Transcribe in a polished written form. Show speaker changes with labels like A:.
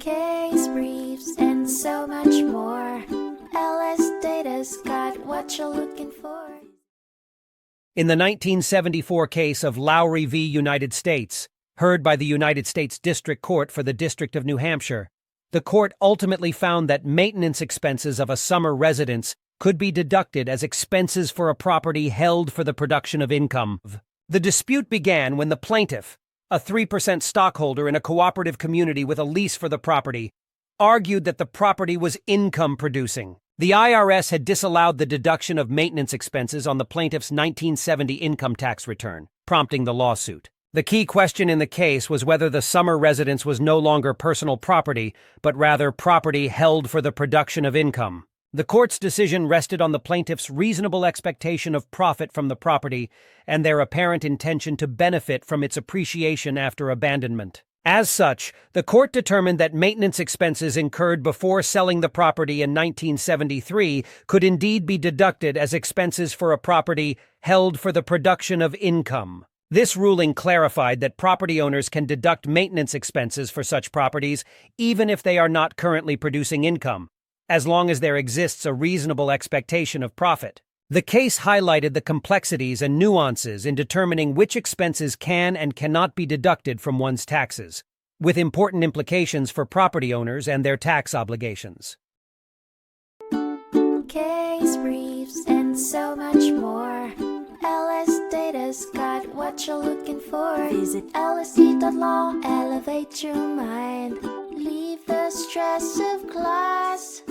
A: case briefs, and so much more. LSData's got what you're looking for.
B: In the 1974 case of Lowry v. United States, heard by the United States District Court for the District of New Hampshire, the court ultimately found that maintenance expenses of a summer residence could be deducted as expenses for a property held for the production of income. The dispute began when the plaintiff, a 3% stockholder in a cooperative community with a lease for the property, argued that the property was income-producing. The IRS had disallowed the deduction of maintenance expenses on the plaintiff's 1970 income tax return, prompting the lawsuit. The key question in the case was whether the summer residence was no longer personal property, but rather property held for the production of income. The court's decision rested on the plaintiff's reasonable expectation of profit from the property and their apparent intention to benefit from its appreciation after abandonment. As such, the court determined that maintenance expenses incurred before selling the property in 1973 could indeed be deducted as expenses for a property held for the production of income. This ruling clarified that property owners can deduct maintenance expenses for such properties even if they are not currently producing income, as long as there exists a reasonable expectation of profit. The case highlighted the complexities and nuances in determining which expenses can and cannot be deducted from one's taxes, with important implications for property owners and their tax obligations.
A: Case briefs, and so much more. LSData's got what you're looking for. Visit lsd.law, elevate your mind. Leave the stress of class.